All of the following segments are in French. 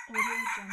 Audio Jungle.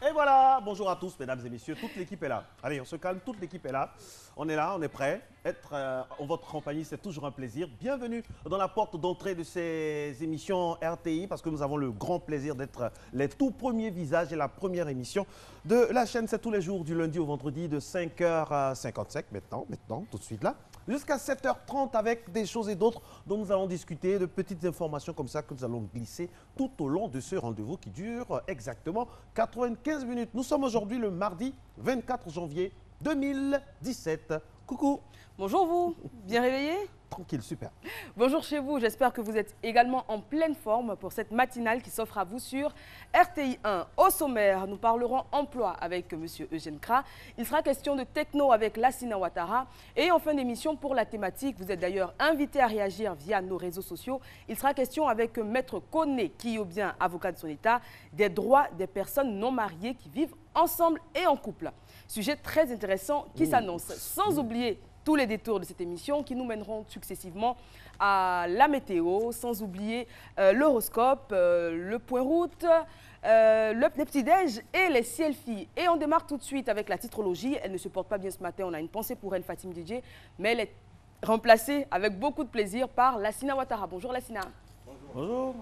Et voilà, bonjour à tous, mesdames et messieurs, toute l'équipe est là. Allez, on se calme, toute l'équipe est là. On est là, on est prêt. Être en votre compagnie, c'est toujours un plaisir. Bienvenue dans la porte d'entrée de ces émissions RTI, parce que nous avons le grand plaisir d'être les tout premiers visages et la première émission de la chaîne. C'est tous les jours, du lundi au vendredi, de 5h55, maintenant, tout de suite là, jusqu'à 7h30 avec des choses et d'autres dont nous allons discuter, de petites informations comme ça que nous allons glisser tout au long de ce rendez-vous qui dure exactement 95 minutes. Nous sommes aujourd'hui le mardi 24 janvier 2017. Coucou. Bonjour vous, bien réveillé? Tranquille, super. Bonjour chez vous, j'espère que vous êtes également en pleine forme pour cette matinale qui s'offre à vous sur RTI 1. Au sommaire, nous parlerons emploi avec M. Eugène Kra. Il sera question de techno avec Lassina Ouattara. Et en fin d'émission, pour la thématique, vous êtes d'ailleurs invité à réagir via nos réseaux sociaux. Il sera question avec Maître Koné, qui est bien avocat de son état, des droits des personnes non mariées qui vivent ensemble et en couple. Sujet très intéressant qui s'annonce, sans oublier tous les détours de cette émission qui nous mèneront successivement à la météo, sans oublier l'horoscope, le point route, les petits-déj et les selfies. Et on démarre tout de suite avec la titrologie. Elle ne se porte pas bien ce matin, on a une pensée pour elle, Fatim Didier, mais elle est remplacée avec beaucoup de plaisir par Lassina Ouattara. Bonjour Lassina. Bonjour.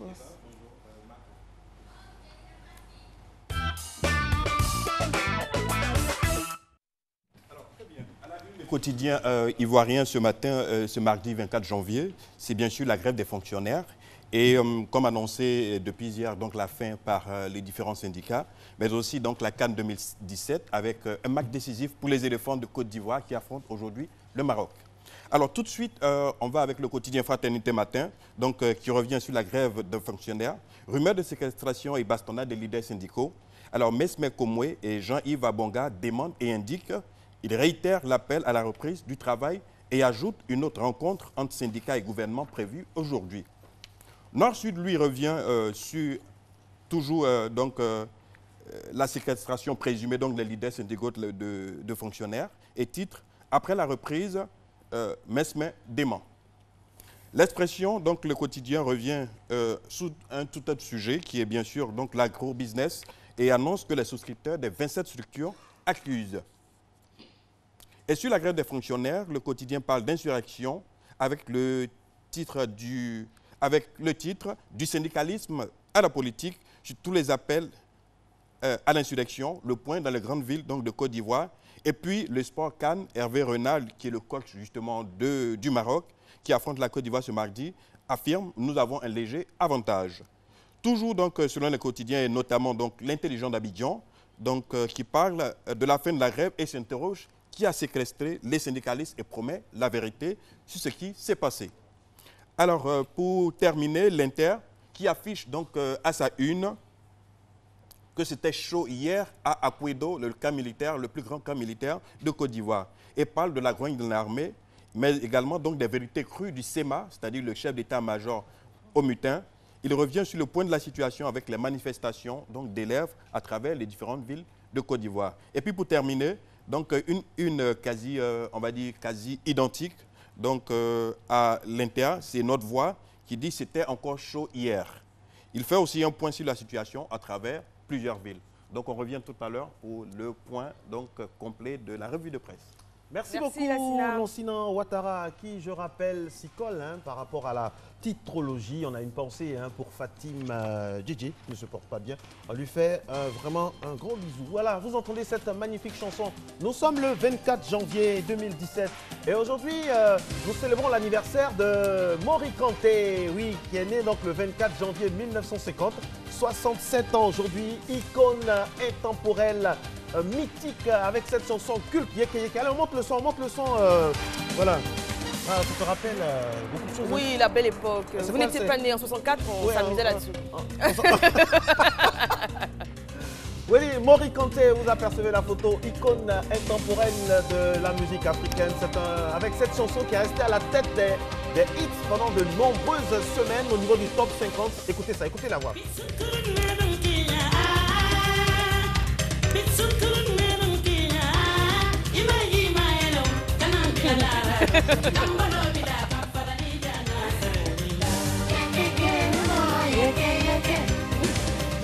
Quotidien ivoirien ce matin, ce mardi 24 janvier, c'est bien sûr la grève des fonctionnaires. Et comme annoncé depuis hier, donc la fin par les différents syndicats, mais aussi donc la CAN 2017 avec un match décisif pour les éléphants de Côte d'Ivoire qui affrontent aujourd'hui le Maroc. Alors tout de suite, on va avec le quotidien Fraternité Matin, donc, qui revient sur la grève des fonctionnaires. Rumeurs de séquestration et bastonnade des leaders syndicaux. Alors Mesme Komwe et Jean-Yves Abonga demandent et indiquent. Il réitère l'appel à la reprise du travail et ajoute une autre rencontre entre syndicats et gouvernement prévue aujourd'hui. Nord-Sud, lui, revient sur toujours la séquestration présumée donc, des leaders syndicaux de fonctionnaires et titre « Après la reprise, Mesme dément ». L'expression, donc le quotidien, revient sous un tout autre sujet qui est bien sûr l'agro-business et annonce que les souscripteurs des 27 structures accusent. Et sur la grève des fonctionnaires, le quotidien parle d'insurrection avec le titre du syndicalisme à la politique sur tous les appels à l'insurrection, le point dans les grandes villes donc, de Côte d'Ivoire. Et puis le sport Cannes, Hervé Renal, qui est le coach justement du Maroc, qui affronte la Côte d'Ivoire ce mardi, affirme « Nous avons un léger avantage ». Toujours donc, selon les quotidiens et notamment l'intelligent d'Abidjan, qui parle de la fin de la grève et s'interroge qui a séquestré les syndicalistes et promet la vérité sur ce qui s'est passé. Alors, pour terminer, l'Inter, qui affiche donc à sa une que c'était chaud hier à Akouedo, le camp militaire, le plus grand camp militaire de Côte d'Ivoire, et parle de la grogne de l'armée, mais également donc des vérités crues du SEMA, c'est-à-dire le chef d'état-major au mutin. Il revient sur le point de la situation avec les manifestations d'élèves à travers les différentes villes de Côte d'Ivoire. Et puis pour terminer, donc une quasi, on va dire, quasi identique à l'Inter, c'est notre voix qui dit c'était encore chaud hier. Il fait aussi un point sur la situation à travers plusieurs villes. Donc on revient tout à l'heure pour le point complet de la revue de presse. Merci beaucoup, Lassina Ouattara, qui, je rappelle, s'y colle par rapport à la titrologie. On a une pensée pour Fatim Djidji, qui ne se porte pas bien. On lui fait vraiment un gros bisou. Voilà, vous entendez cette magnifique chanson. Nous sommes le 24 janvier 2017 et aujourd'hui, nous célébrons l'anniversaire de Mori Kanté, oui, qui est né donc le 24 janvier 1950. 67 ans aujourd'hui, icône intemporelle, mythique avec cette chanson culte. Allez, on monte le son, voilà. Ah, ça te rappelle beaucoup de choses. Oui, la belle époque. Vous n'étiez pas né en 64, on s'amusait là-dessus. Oui, Mori Kanté, vous apercevez la photo, icône intemporelle de la musique africaine. C'est avec cette chanson qui est restée à la tête des hits pendant de nombreuses semaines au niveau du top 50. Écoutez ça, écoutez la voix.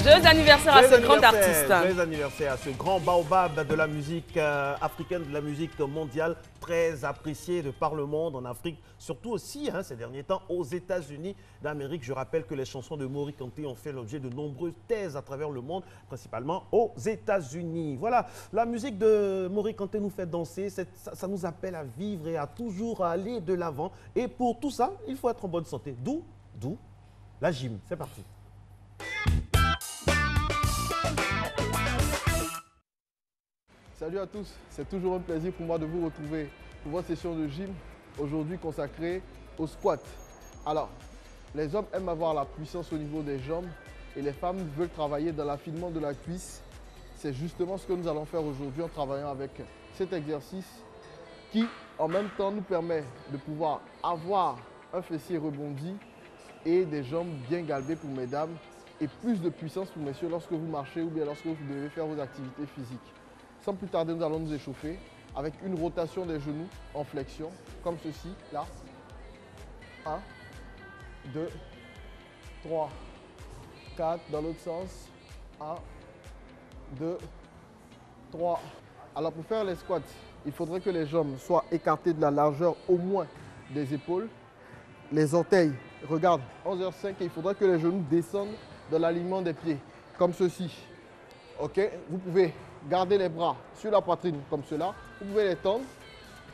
Joyeux anniversaire à ce grand artiste. Joyeux anniversaire à ce grand baobab de la musique africaine, de la musique mondiale, très apprécié de par le monde, en Afrique, surtout aussi ces derniers temps aux États-Unis d'Amérique. Je rappelle que les chansons de Mori Kanté ont fait l'objet de nombreuses thèses à travers le monde, principalement aux États-Unis. Voilà, la musique de Mori Kanté nous fait danser, ça nous appelle à vivre et à toujours aller de l'avant. Et pour tout ça, il faut être en bonne santé. D'où la gym. C'est parti. Salut à tous, c'est toujours un plaisir pour moi de vous retrouver pour votre session de gym, aujourd'hui consacrée au squat. Alors, les hommes aiment avoir la puissance au niveau des jambes et les femmes veulent travailler dans l'affinement de la cuisse. C'est justement ce que nous allons faire aujourd'hui en travaillant avec cet exercice qui, en même temps, nous permet de pouvoir avoir un fessier rebondi et des jambes bien galbées pour mesdames et plus de puissance pour messieurs lorsque vous marchez ou bien lorsque vous devez faire vos activités physiques. Sans plus tarder, nous allons nous échauffer avec une rotation des genoux en flexion, comme ceci, là. 1, 2, 3, 4, dans l'autre sens. 1, 2, 3. Alors pour faire les squats, il faudrait que les jambes soient écartées de la largeur au moins des épaules. Les orteils, regarde, 11h05 et il faudrait que les genoux descendent dans l'alignement des pieds, comme ceci. Ok, vous pouvez garder les bras sur la poitrine comme cela. Vous pouvez les tendre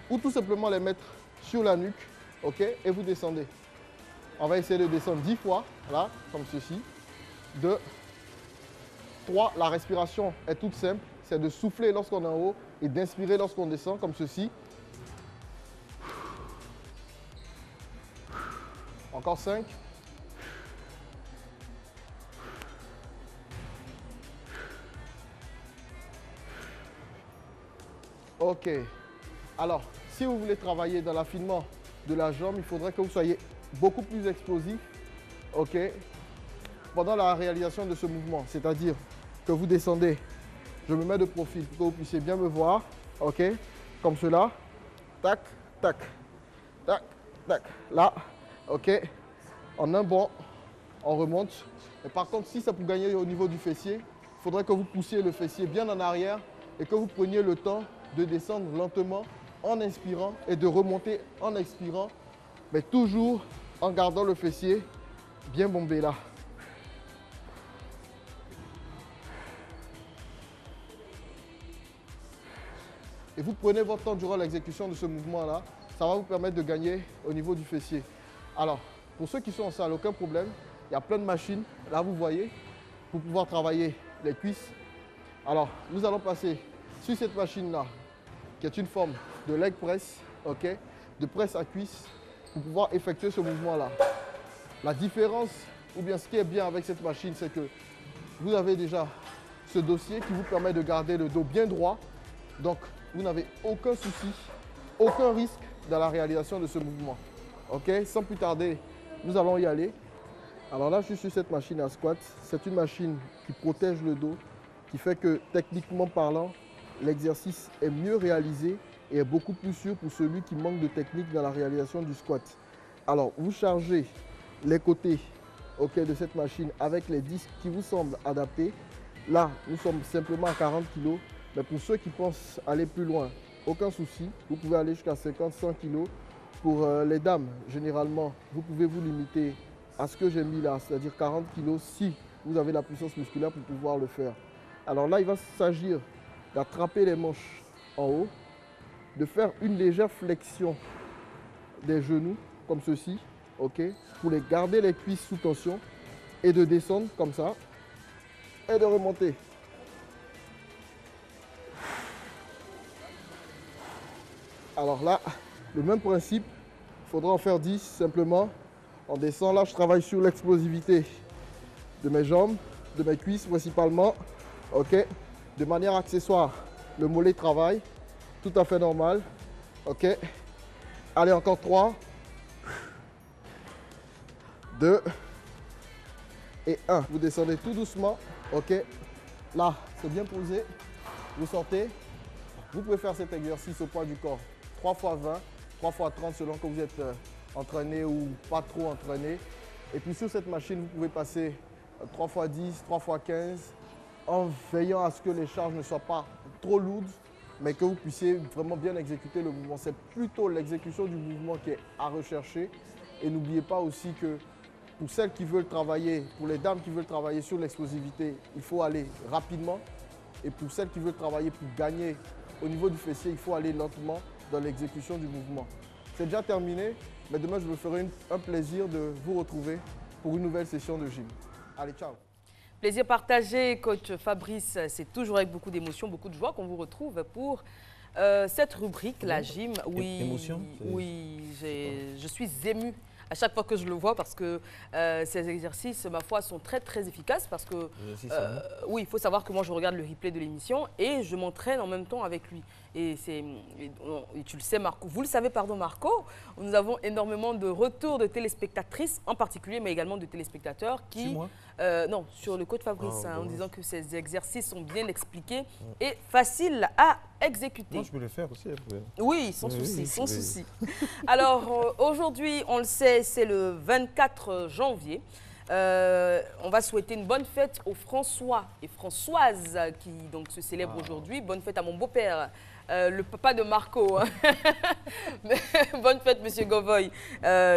ou tout simplement les mettre sur la nuque. Ok, et vous descendez. On va essayer de descendre 10 fois, là, comme ceci. 2, 3, la respiration est toute simple. C'est de souffler lorsqu'on est en haut et d'inspirer lorsqu'on descend, comme ceci. Encore 5. Ok. Alors, si vous voulez travailler dans l'affinement de la jambe, il faudrait que vous soyez beaucoup plus explosif, ok, pendant la réalisation de ce mouvement. C'est-à-dire que vous descendez, je me mets de profil pour que vous puissiez bien me voir, ok, comme cela, tac, tac, tac, tac, là, ok, en un bond, on remonte. Et par contre, si c'est pour gagner au niveau du fessier, il faudrait que vous poussiez le fessier bien en arrière et que vous preniez le temps de descendre lentement en inspirant et de remonter en expirant, mais toujours en gardant le fessier bien bombé là. Et vous prenez votre temps durant l'exécution de ce mouvement-là, ça va vous permettre de gagner au niveau du fessier. Alors, pour ceux qui sont en salle, aucun problème, il y a plein de machines, là vous voyez, pour pouvoir travailler les cuisses. Alors, nous allons passer sur cette machine-là, qui est une forme de leg press, ok, de presse à cuisse, pour pouvoir effectuer ce mouvement-là. La différence, ou bien ce qui est bien avec cette machine, c'est que vous avez déjà ce dossier qui vous permet de garder le dos bien droit. Donc, vous n'avez aucun souci, aucun risque dans la réalisation de ce mouvement. Ok, sans plus tarder, nous allons y aller. Alors là, je suis sur cette machine à squat. C'est une machine qui protège le dos, qui fait que, techniquement parlant, l'exercice est mieux réalisé et est beaucoup plus sûr pour celui qui manque de technique dans la réalisation du squat. Alors, vous chargez les côtés de cette machine avec les disques qui vous semblent adaptés. Là, nous sommes simplement à 40 kg, mais pour ceux qui pensent aller plus loin, aucun souci. Vous pouvez aller jusqu'à 50-100 kg. Pour les dames, généralement, vous pouvez vous limiter à ce que j'ai mis là, c'est-à-dire 40 kg si vous avez la puissance musculaire pour pouvoir le faire. Alors là, il va s'agir d'attraper les manches en haut, de faire une légère flexion des genoux, comme ceci, ok, pour les garder les cuisses sous tension, et de descendre comme ça, et de remonter. Alors là, le même principe, il faudra en faire 10 simplement. On descend, là je travaille sur l'explosivité de mes jambes, de mes cuisses principalement. Ok. De manière accessoire, le mollet travaille. Tout à fait normal. Ok. Allez, encore 3. 2. Et 1. Vous descendez tout doucement. Ok. Là, c'est bien posé. Vous sortez. Vous pouvez faire cet exercice au poids du corps. 3 fois 20, 3 fois 30 selon que vous êtes entraîné ou pas trop entraîné. Et puis sur cette machine, vous pouvez passer 3 fois 10, 3 fois 15 en veillant à ce que les charges ne soient pas trop lourdes, mais que vous puissiez vraiment bien exécuter le mouvement. C'est plutôt l'exécution du mouvement qui est à rechercher. Et n'oubliez pas aussi que pour celles qui veulent travailler, pour les dames qui veulent travailler sur l'explosivité, il faut aller rapidement. Et pour celles qui veulent travailler pour gagner au niveau du fessier, il faut aller lentement dans l'exécution du mouvement. C'est déjà terminé, mais demain je me ferai un plaisir de vous retrouver pour une nouvelle session de gym. Allez, ciao! Plaisir partagé, coach Fabrice. C'est toujours avec beaucoup d'émotion, beaucoup de joie qu'on vous retrouve pour cette rubrique, la gym. Oui, émotion, oui, je suis émue à chaque fois que je le vois parce que ces exercices, ma foi, sont très très efficaces parce que oui, il faut savoir que moi je regarde le replay de l'émission et je m'entraîne en même temps avec lui. Et tu le sais, Marco, vous le savez, pardon, Marco, nous avons énormément de retours de téléspectatrices en particulier, mais également de téléspectateurs qui... moi non, sur le coach Fabrice, en disant que ces exercices sont bien expliqués et faciles à exécuter. Moi, je peux le faire aussi. Oui, sans souci, sans souci. Alors, aujourd'hui, on le sait, c'est le 24 janvier. On va souhaiter une bonne fête aux François et Françoises qui donc, se célèbrent aujourd'hui. Bonne fête à mon beau-père, le papa de Marco. Hein. Bonne fête, Monsieur Govoy,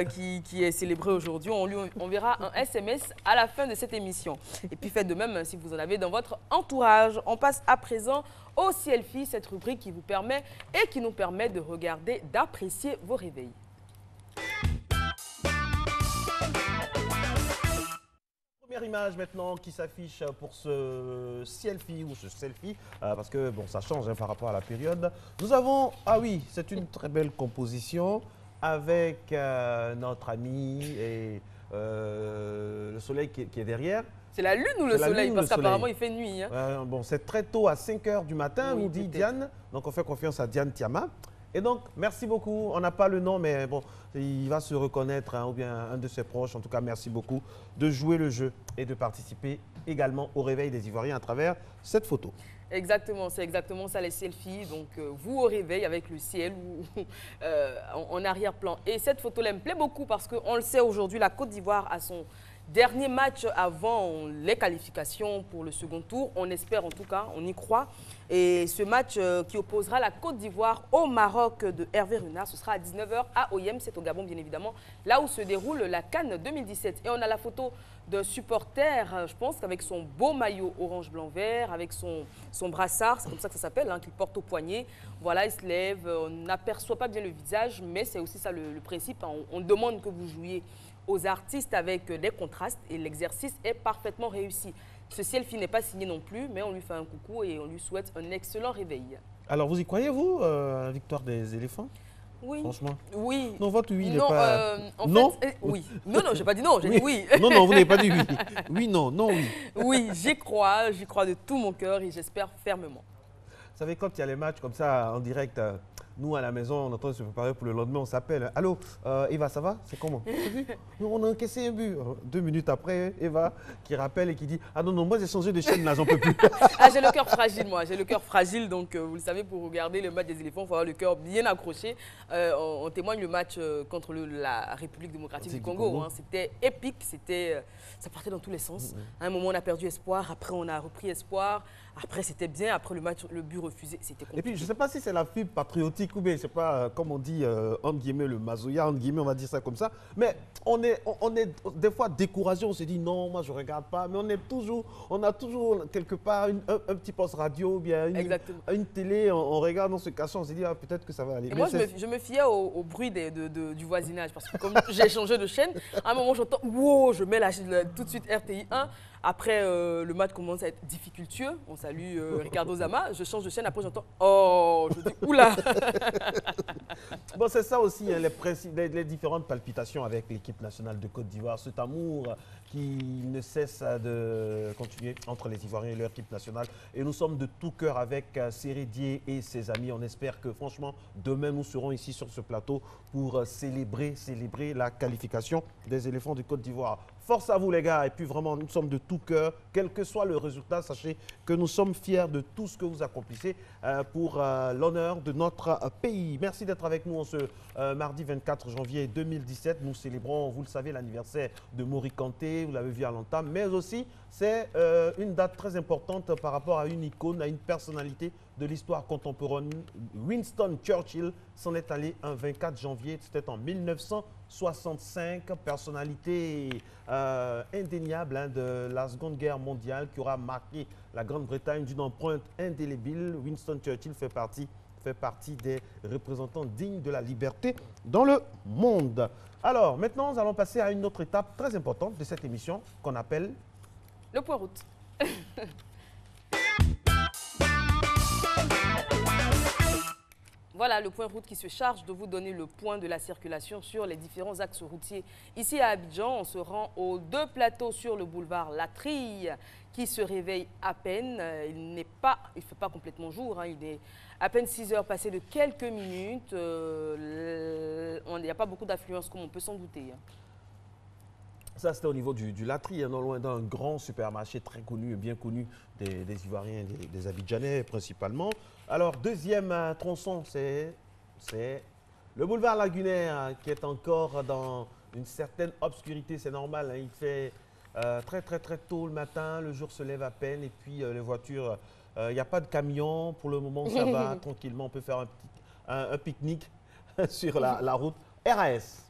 qui est célébré aujourd'hui. On lui enverra un SMS à la fin de cette émission. Et puis faites de même si vous en avez dans votre entourage. On passe à présent au Selfie, cette rubrique qui vous permet et qui nous permet de regarder, d'apprécier vos réveils. Première image maintenant qui s'affiche pour ce selfie ou ce selfie, parce que bon, ça change hein, par rapport à la période. Nous avons, ah oui, c'est une très belle composition avec notre ami et le soleil qui est derrière. C'est la lune ou le soleil? Parce qu'apparemment il fait nuit. Hein. Bon, c'est très tôt à 5 h du matin, Oui, nous dit Diane. Donc on fait confiance à Diane Tiama. Et donc, merci beaucoup. On n'a pas le nom, mais bon, il va se reconnaître, hein, ou bien un de ses proches. En tout cas, merci beaucoup de jouer le jeu et de participer également au réveil des Ivoiriens à travers cette photo. Exactement, c'est exactement ça les selfies. Donc, vous au réveil avec le ciel ou en arrière-plan. Et cette photo, elle me plaît beaucoup parce qu'on le sait aujourd'hui, la Côte d'Ivoire a son dernier match avant les qualifications pour le second tour. On espère en tout cas, on y croit. Et ce match qui opposera la Côte d'Ivoire au Maroc de Hervé Renard, ce sera à 19 h à Oyem, c'est au Gabon bien évidemment, là où se déroule la CAN 2017. Et on a la photo d'un supporter, je pense qu'avec son beau maillot orange, blanc, vert, avec son brassard, c'est comme ça que ça s'appelle, hein, qu'il porte au poignet. Voilà, il se lève, on n'aperçoit pas bien le visage, mais c'est aussi ça le principe. Hein. On demande que vous jouiez aux artistes avec des contrastes et l'exercice est parfaitement réussi. Ce selfie n'est pas signé non plus, mais on lui fait un coucou et on lui souhaite un excellent réveil. Alors, vous y croyez, vous, victoire des éléphants? Oui. Franchement? Oui. Non, votre oui, il n'est non, pas... non fait, oui. Non, non, j'ai pas dit non, j'ai dit oui. Non, non, vous n'avez pas dit oui. Oui, non, non, oui. Oui, j'y crois de tout mon cœur et j'espère fermement. Vous savez, quand il y a les matchs comme ça en direct, nous à la maison, on est en train de se préparer pour le lendemain, on s'appelle. Allô, Eva, ça va? C'est comment? On a encaissé un but. 2 minutes après, Eva qui rappelle et qui dit ah non, non, moi j'ai changé de chaîne là, j'en peux plus. Ah, j'ai le cœur fragile, moi. J'ai le cœur fragile, donc vous le savez, pour regarder le match des éléphants, il faut avoir le cœur bien accroché. On témoigne le match contre la République démocratique du Congo. Hein. C'était épique, ça partait dans tous les sens. À un moment, on a perdu espoir, après on a repris espoir. Après, c'était bien. Après le match, le but refusé, c'était compliqué. Et puis, je ne sais pas si c'est la fibre patriotique ou bien, je sais pas, comme on dit, entre guillemets, le mazoya, entre guillemets, on va dire ça comme ça. Mais on est des fois découragé, on se dit non, moi je ne regarde pas. Mais on a toujours quelque part un petit poste radio ou bien une télé, on regarde, on se cache, on se dit ah, peut-être que ça va aller. Et moi, je me fiais au bruit du voisinage parce que comme j'ai changé de chaîne, à un moment, j'entends wow, je mets tout de suite RTI 1. Après, le match commence à être difficultueux. On salue Ricardo Zama. Je change de chaîne, après j'entends « Oh !» Je dis « Oula !» Bon, c'est ça aussi, hein, les différentes palpitations avec l'équipe nationale de Côte d'Ivoire. Cet amour qui ne cesse de continuer entre les Ivoiriens et leur équipe nationale. Et nous sommes de tout cœur avec Sérédier et ses amis. On espère que, franchement, demain, nous serons ici sur ce plateau pour célébrer la qualification des éléphants de Côte d'Ivoire. Force à vous les gars, et puis vraiment nous sommes de tout cœur, quel que soit le résultat, sachez que nous sommes fiers de tout ce que vous accomplissez pour l'honneur de notre pays. Merci d'être avec nous en ce mardi 24 janvier 2017. Nous célébrons, vous le savez, l'anniversaire de Mori Kanté, vous l'avez vu à l'entame, mais aussi c'est une date très importante par rapport à une icône, à une personnalité de l'histoire contemporaine. Winston Churchill s'en est allé un 24 janvier, c'était en 1965, personnalité indéniable de la Seconde Guerre mondiale qui aura marqué la Grande-Bretagne d'une empreinte indélébile. Winston Churchill fait partie des représentants dignes de la liberté dans le monde. Alors, maintenant, nous allons passer à une autre étape très importante de cette émission qu'on appelle... Le point route. Voilà le point route qui se charge de vous donner le point de la circulation sur les différents axes routiers. Ici à Abidjan, on se rend aux 2 plateaux sur le boulevard Latrille qui se réveille à peine. Il ne fait pas complètement jour, hein, il est à peine 6 heures passées de quelques minutes. Il n'y a pas beaucoup d'affluence comme on peut s'en douter. Hein. Ça, c'était au niveau du Latrille, non loin d'un grand supermarché très connu et bien connu des Ivoiriens, des Abidjanais principalement. Alors, deuxième tronçon, c'est le boulevard Lagunaire qui est encore dans une certaine obscurité. C'est normal, hein, il fait très tôt le matin, le jour se lève à peine et puis les voitures, il n'y a pas de camion. Pour le moment, ça va tranquillement, on peut faire un pique-nique sur la route. RAS.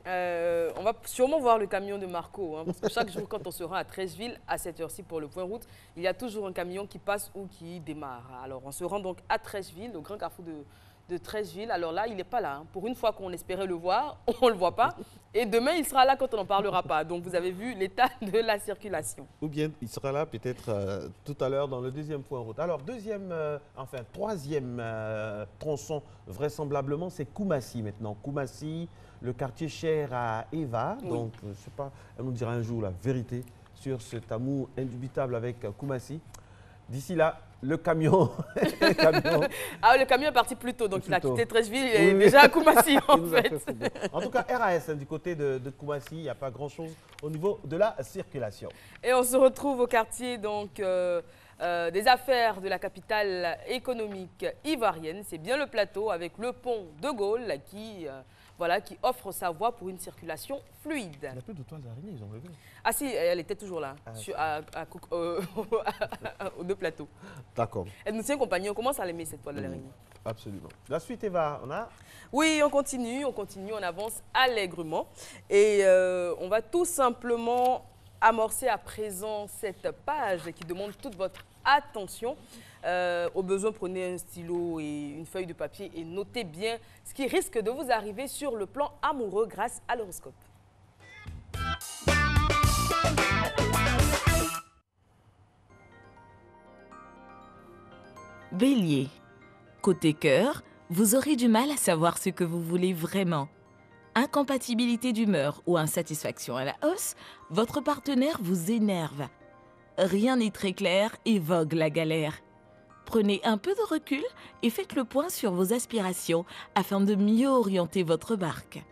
On va sûrement voir le camion de Marco, hein, parce que chaque jour, quand on sera à Treichville, à cette heure-ci pour le point route, il y a toujours un camion qui passe ou qui démarre. Alors, on se rend donc à Treichville, au grand carrefour de Treichville. Alors là, il n'est pas là. Hein. Pour une fois qu'on espérait le voir, on ne le voit pas. Et demain, il sera là quand on n'en parlera pas. Donc, vous avez vu l'état de la circulation. Ou bien, il sera là peut-être tout à l'heure dans le deuxième point route. Alors, troisième tronçon, vraisemblablement, c'est Koumassi maintenant. Koumassi, le quartier cher à Eva. Oui. Donc, je ne sais pas, elle nous dira un jour la vérité sur cet amour indubitable avec Koumassi. D'ici là, le camion. Ah, le camion est parti plus tôt, donc il a quitté Treichville et déjà à Koumassi en fait. En tout cas, RAS, du côté de Koumassi, il n'y a pas grand-chose au niveau de la circulation. Et on se retrouve au quartier donc, des affaires de la capitale économique ivoirienne. C'est bien le plateau avec le pont de Gaulle qui offre sa voie pour une circulation fluide. Il n'y a plus de toiles d'araignée, ils ont levé. Ah si, elle était toujours là, aux 2 plateaux. D'accord. Elle nous tient compagnie, on commence à l'aimer cette toile d'araignée. Absolument. La suite, Eva, on a... Oui, on continue, on avance allègrement. Et on va tout simplement amorcer à présent cette page qui demande toute votre attention. Au besoin, prenez un stylo et une feuille de papier et notez bien ce qui risque de vous arriver sur le plan amoureux grâce à l'horoscope. Bélier. Côté cœur, vous aurez du mal à savoir ce que vous voulez vraiment. Incompatibilité d'humeur ou insatisfaction à la hausse, votre partenaire vous énerve. Rien n'est très clair et vogue la galère. Prenez un peu de recul et faites le point sur vos aspirations afin de mieux orienter votre barque.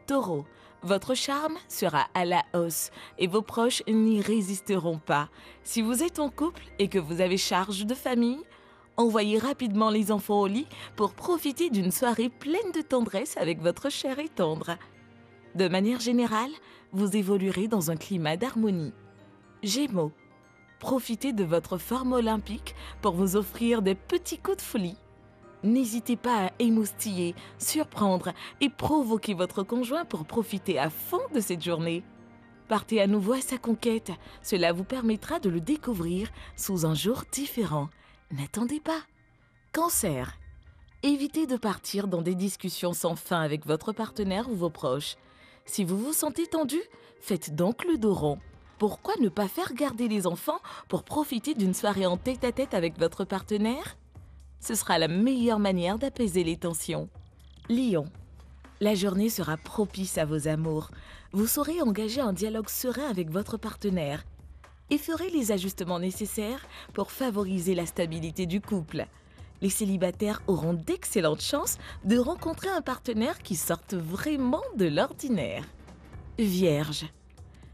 Taureau, votre charme sera à la hausse et vos proches n'y résisteront pas. Si vous êtes en couple et que vous avez charge de famille, envoyez rapidement les enfants au lit pour profiter d'une soirée pleine de tendresse avec votre cher et tendre. De manière générale, vous évoluerez dans un climat d'harmonie. Gémeaux, profitez de votre forme olympique pour vous offrir des petits coups de folie. N'hésitez pas à émoustiller, surprendre et provoquer votre conjoint pour profiter à fond de cette journée. Partez à nouveau à sa conquête, cela vous permettra de le découvrir sous un jour différent. N'attendez pas. Cancer, évitez de partir dans des discussions sans fin avec votre partenaire ou vos proches. Si vous vous sentez tendu, faites donc le dos rond. Pourquoi ne pas faire garder les enfants pour profiter d'une soirée en tête-à-tête avec votre partenaire? Ce sera la meilleure manière d'apaiser les tensions. Lion. La journée sera propice à vos amours. Vous saurez engager un dialogue serein avec votre partenaire et ferez les ajustements nécessaires pour favoriser la stabilité du couple. Les célibataires auront d'excellentes chances de rencontrer un partenaire qui sorte vraiment de l'ordinaire. Vierge.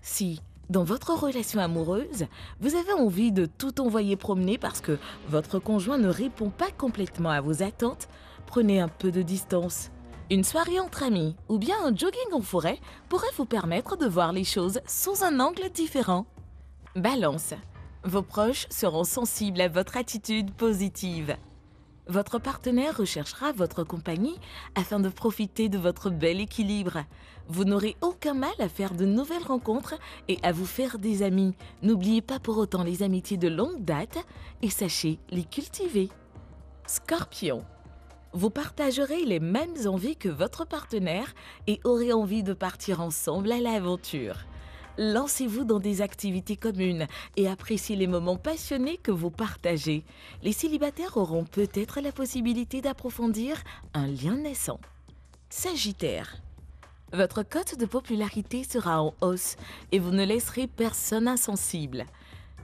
Si, dans votre relation amoureuse, vous avez envie de tout envoyer promener parce que votre conjoint ne répond pas complètement à vos attentes, prenez un peu de distance. Une soirée entre amis ou bien un jogging en forêt pourrait vous permettre de voir les choses sous un angle différent. Balance. Vos proches seront sensibles à votre attitude positive. Votre partenaire recherchera votre compagnie afin de profiter de votre bel équilibre. Vous n'aurez aucun mal à faire de nouvelles rencontres et à vous faire des amis. N'oubliez pas pour autant les amitiés de longue date et sachez les cultiver. Scorpion. Vous partagerez les mêmes envies que votre partenaire et aurez envie de partir ensemble à l'aventure. Lancez-vous dans des activités communes et appréciez les moments passionnés que vous partagez. Les célibataires auront peut-être la possibilité d'approfondir un lien naissant. Sagittaire. Votre cote de popularité sera en hausse et vous ne laisserez personne insensible.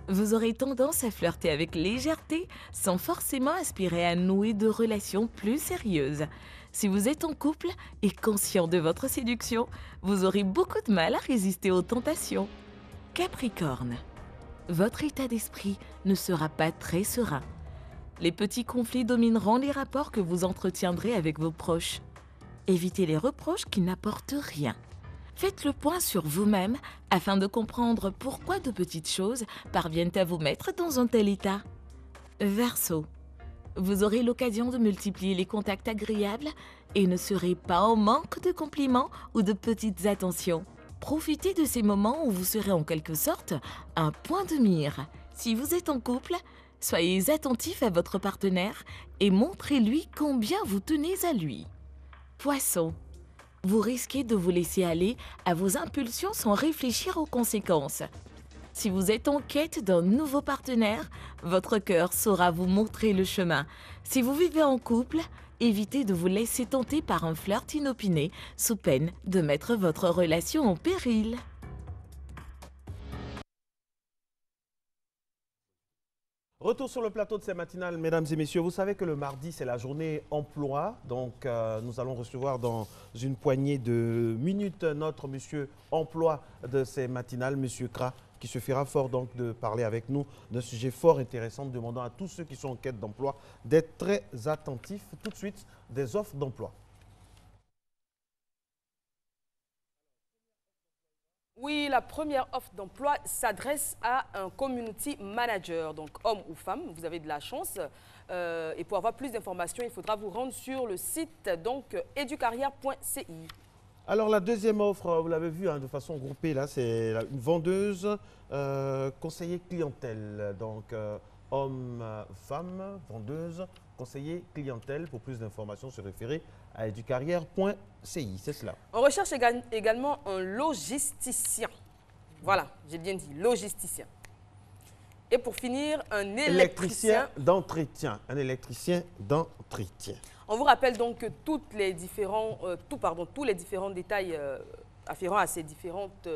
Vous aurez tendance à flirter avec légèreté sans forcément aspirer à nouer de relations plus sérieuses. Si vous êtes en couple et conscient de votre séduction, vous aurez beaucoup de mal à résister aux tentations. Capricorne. Votre état d'esprit ne sera pas très serein. Les petits conflits domineront les rapports que vous entretiendrez avec vos proches. Évitez les reproches qui n'apportent rien. Faites le point sur vous-même afin de comprendre pourquoi de petites choses parviennent à vous mettre dans un tel état. Verseau. Vous aurez l'occasion de multiplier les contacts agréables et ne serez pas en manque de compliments ou de petites attentions. Profitez de ces moments où vous serez en quelque sorte un point de mire. Si vous êtes en couple, soyez attentif à votre partenaire et montrez-lui combien vous tenez à lui. Poisson. Vous risquez de vous laisser aller à vos impulsions sans réfléchir aux conséquences. Si vous êtes en quête d'un nouveau partenaire, votre cœur saura vous montrer le chemin. Si vous vivez en couple, évitez de vous laisser tenter par un flirt inopiné, sous peine de mettre votre relation en péril. Retour sur le plateau de ces matinales, mesdames et messieurs. Vous savez que le mardi, c'est la journée emploi. Donc, nous allons recevoir dans une poignée de minutes notre monsieur emploi de ces matinales, monsieur Kra, qui se fera fort donc de parler avec nous d'un sujet fort intéressant, demandant à tous ceux qui sont en quête d'emploi d'être très attentifs tout de suite des offres d'emploi. Oui, la première offre d'emploi s'adresse à un community manager, donc homme ou femme, vous avez de la chance. Et pour avoir plus d'informations, il faudra vous rendre sur le site donc educarrière.ci. Alors la deuxième offre, vous l'avez vu de façon groupée, là, c'est une vendeuse, conseiller clientèle. Donc homme, femme, vendeuse, conseiller clientèle. Pour plus d'informations, se référer à educarrière.ci, c'est cela. On recherche également un logisticien. Voilà, j'ai bien dit, logisticien. Et pour finir, un électricien d'entretien. Un électricien d'entretien. On vous rappelle donc que tous les différents détails afférents à ces différentes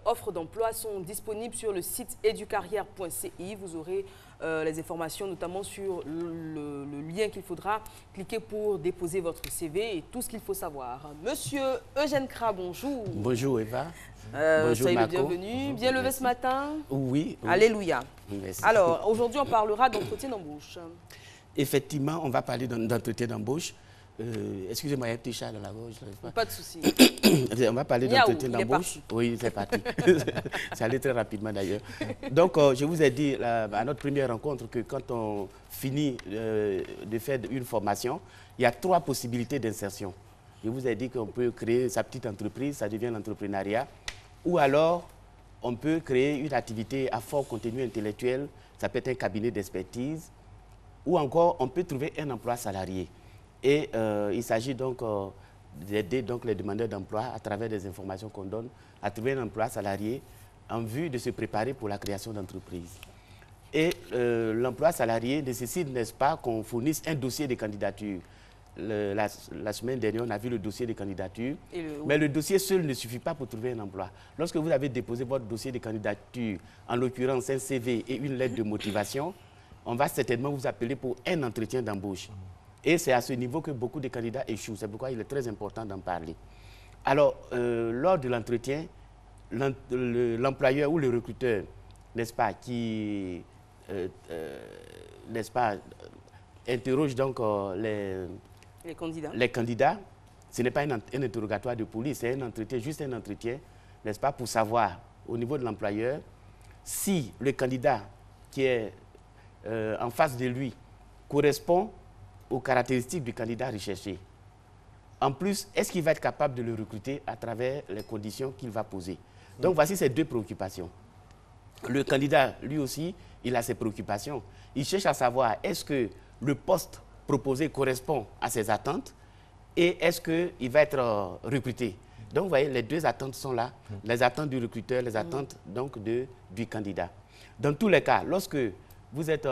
offres d'emploi sont disponibles sur le site educarrière.ci. Vous aurez les informations notamment sur le lien qu'il faudra cliquer pour déposer votre CV et tout ce qu'il faut savoir. Monsieur Eugène Kra, bonjour. Bonjour Eva. Bonjour soyez le bienvenu. Bonjour, bien levé ce matin? Oui. Alléluia. Merci. Alors, aujourd'hui, on parlera d'entretien d'embauche. Effectivement, on va parler d'entretien d'embauche. Excusez-moi, il y a un petit chat dans la gorge. Pas de souci. On va parler d'entretien d'embauche. Oui, c'est parti. Ça allait très rapidement d'ailleurs. Donc, je vous ai dit à notre première rencontre que quand on finit de faire une formation, il y a 3 possibilités d'insertion. Je vous ai dit qu'on peut créer sa petite entreprise, ça devient l'entrepreneuriat. Ou alors, on peut créer une activité à fort contenu intellectuel, ça peut être un cabinet d'expertise. Ou encore, on peut trouver un emploi salarié. Et il s'agit donc d'aider les demandeurs d'emploi à travers des informations qu'on donne à trouver un emploi salarié en vue de se préparer pour la création d'entreprise. Et l'emploi salarié nécessite, n'est-ce pas, qu'on fournisse un dossier de candidature. La semaine dernière, on a vu le dossier de candidature, mais le dossier seul ne suffit pas pour trouver un emploi. Lorsque vous avez déposé votre dossier de candidature, en l'occurrence un CV et une lettre de motivation, on va certainement vous appeler pour un entretien d'embauche. Et c'est à ce niveau que beaucoup de candidats échouent. C'est pourquoi il est très important d'en parler. Alors, lors de l'entretien, l'employeur ou le recruteur, n'est-ce pas, qui n'est-ce pas, interroge donc les candidats. Ce n'est pas un interrogatoire de police, c'est un entretien, juste un entretien, n'est-ce pas, pour savoir au niveau de l'employeur si le candidat qui est en face de lui correspond aux caractéristiques du candidat recherché. En plus, est-ce qu'il va être capable de le recruter à travers les conditions qu'il va poser? Donc, voici ces deux préoccupations. Le candidat, lui aussi, il a ses préoccupations. Il cherche à savoir est-ce que le poste proposé correspond à ses attentes et est-ce qu'il va être recruté. Donc, vous voyez, les deux attentes sont là, les attentes du recruteur, les attentes donc du candidat. Dans tous les cas, lorsque vous êtes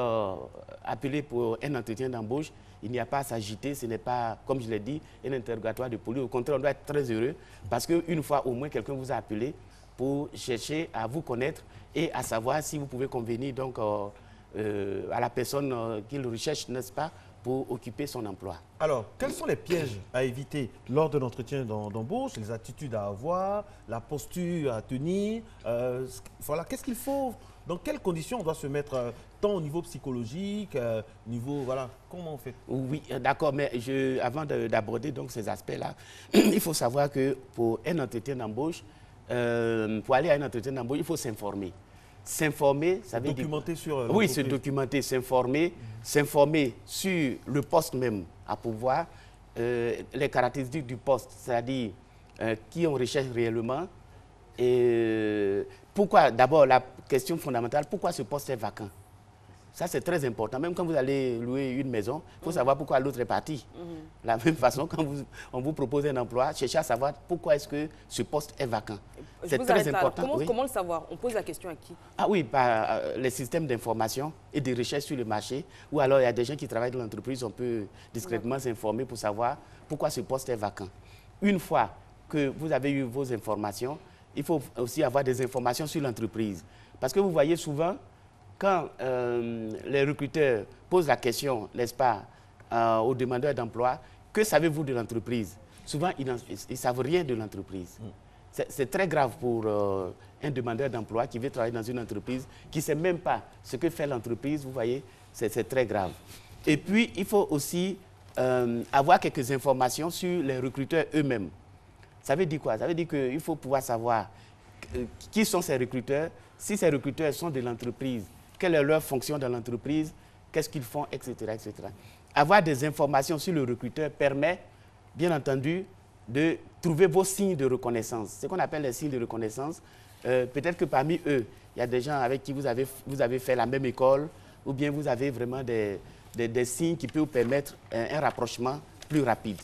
appelé pour un entretien d'embauche, il n'y a pas à s'agiter, ce n'est pas, comme je l'ai dit, un interrogatoire de police. Au contraire, on doit être très heureux parce qu'une fois au moins, quelqu'un vous a appelé pour chercher à vous connaître et à savoir si vous pouvez convenir donc, à la personne qu'il recherche, n'est-ce pas, pour occuper son emploi. Alors, quels sont les pièges à éviter lors de l'entretien d'embauche, les attitudes à avoir, la posture à tenir, voilà, qu'est-ce qu'il faut, dans quelles conditions on doit se mettre, tant au niveau psychologique, niveau, voilà, comment on fait? Oui, d'accord, mais avant d'aborder donc ces aspects-là, il faut savoir que pour un entretien d'embauche, pour aller à un entretien d'embauche, il faut s'informer. S'informer, ça veut dire... Documenter sur... Oui, se documenter, s'informer, s'informer sur le poste même à pouvoir, les caractéristiques du poste, c'est-à-dire qui on recherche réellement et pourquoi, d'abord la question fondamentale, pourquoi ce poste est vacant? Ça, c'est très important. Même quand vous allez louer une maison, il faut savoir pourquoi l'autre est parti. De la même façon, quand on vous propose un emploi, cherchez à savoir pourquoi est-ce que ce poste est vacant. C'est très important. Comment le savoir? On pose la question à qui? Ah oui, par les systèmes d'information et de recherche sur le marché. Ou alors, il y a des gens qui travaillent dans l'entreprise, on peut discrètement s'informer pour savoir pourquoi ce poste est vacant. Une fois que vous avez eu vos informations, il faut aussi avoir des informations sur l'entreprise. Parce que vous voyez souvent, quand les recruteurs posent la question, n'est-ce pas, aux demandeurs d'emploi, que savez-vous de l'entreprise? Souvent, ils ne savent rien de l'entreprise. C'est très grave pour un demandeur d'emploi qui veut travailler dans une entreprise, qui ne sait même pas ce que fait l'entreprise, vous voyez, c'est très grave. Et puis, il faut aussi avoir quelques informations sur les recruteurs eux-mêmes. Ça veut dire quoi? Ça veut dire qu'il faut pouvoir savoir qui sont ces recruteurs, si ces recruteurs sont de l'entreprise, quelle est leur fonction dans l'entreprise, qu'est-ce qu'ils font, etc., etc. Avoir des informations sur le recruteur permet, bien entendu, de trouver vos signes de reconnaissance. Ce qu'on appelle les signes de reconnaissance, peut-être que parmi eux, il y a des gens avec qui vous avez fait la même école, ou bien vous avez vraiment des signes qui peuvent vous permettre un rapprochement plus rapide.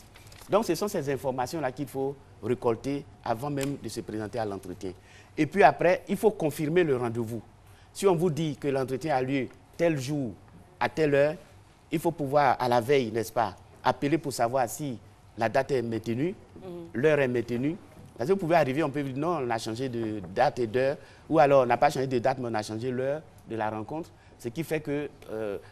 Donc, ce sont ces informations-là qu'il faut récolter avant même de se présenter à l'entretien. Et puis après, il faut confirmer le rendez-vous. Si on vous dit que l'entretien a lieu tel jour, à telle heure, il faut pouvoir, à la veille, n'est-ce pas, appeler pour savoir si la date est maintenue, l'heure est maintenue. Parce que vous pouvez arriver, on peut dire non, on a changé de date et d'heure, ou alors on n'a pas changé de date, mais on a changé l'heure de la rencontre. Ce qui fait que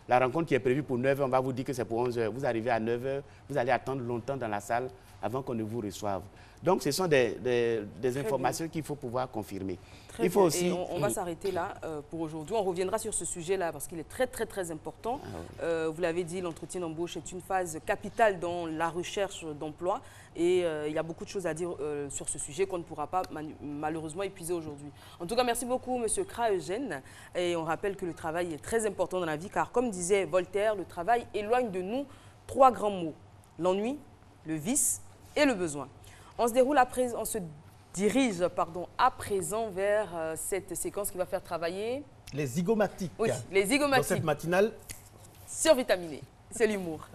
la rencontre qui est prévue pour 9h, on va vous dire que c'est pour 11h. Vous arrivez à 9h, vous allez attendre longtemps dans la salle avant qu'on ne vous reçoive. Donc, ce sont des informations qu'il faut pouvoir confirmer. Il faut aussi... on va s'arrêter là pour aujourd'hui. On reviendra sur ce sujet-là parce qu'il est très, très, très important. Vous l'avez dit, l'entretien d'embauche est une phase capitale dans la recherche d'emploi. Et il y a beaucoup de choses à dire sur ce sujet qu'on ne pourra pas malheureusement épuiser aujourd'hui. En tout cas, merci beaucoup, M. Kra Eugène. Et on rappelle que le travail est très important dans la vie car, comme disait Voltaire, le travail éloigne de nous 3 grands mots. L'ennui, le vice et le besoin. On se dirige à présent vers cette séquence qui va faire travailler... Les zygomatiques. Oui, les zygomatiques. Dans cette matinale... Survitaminé. C'est l'humour.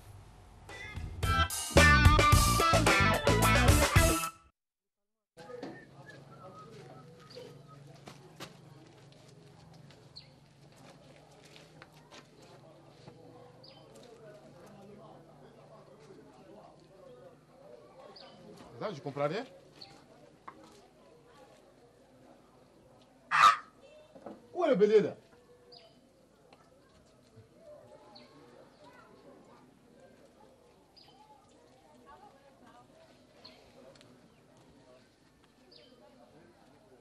Là, je comprends rien. Où est le bélier là?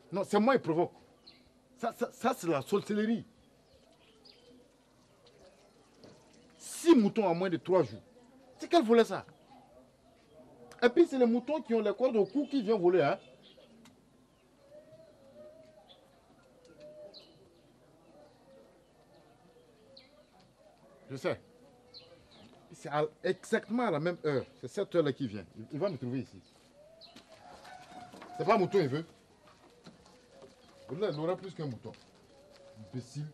Non, c'est moi qui provoque. Ça c'est la sorcellerie. 6 moutons en moins de 3 jours. C'est qu'elle volait ça. Et puis c'est les moutons qui ont les cordes au cou qui viennent voler. Hein? Je sais. C'est exactement à la même heure. C'est cette heure-là qui vient. Il va me trouver ici. C'est pas un mouton, il veut. Là, il aura plus qu'un mouton. Imbécile.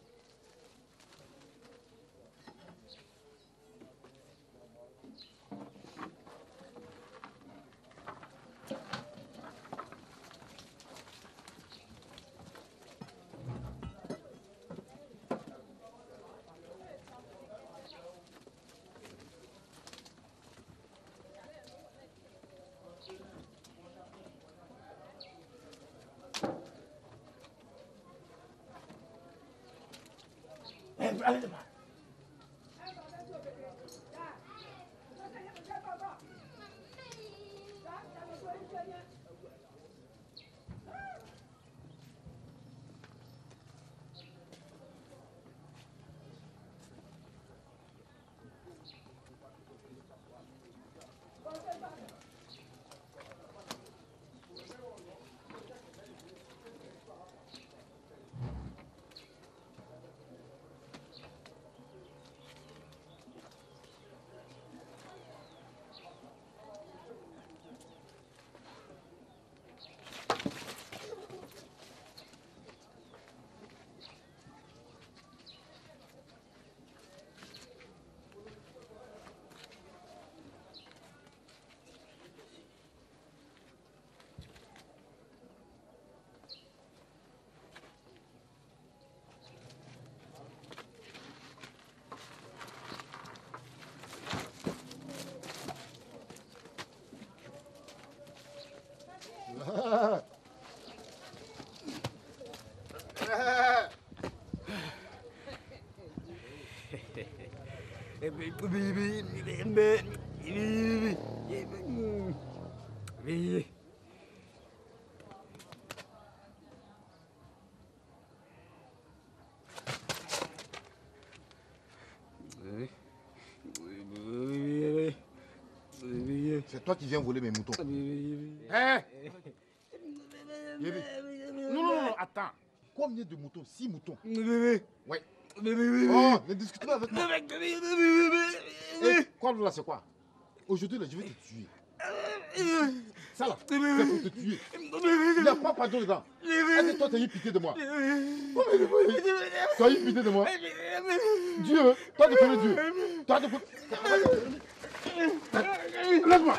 Allez, c'est toi qui viens voler mes moutons. Hein? Non, attends. Combien de moutons? 6 moutons. Ouais. Oh, ne discute pas avec moi. Quoi là, c'est quoi? Aujourd'hui, là, je vais te tuer. Ça là, c'est pour te tuer. Il n'y a pas pardon dedans. Est-ce que toi, tu as eu pitié de moi? Tu as eu pitié de moi? Dieu, toi, tu connais Dieu. Toi, tu connais... Laisse-moi.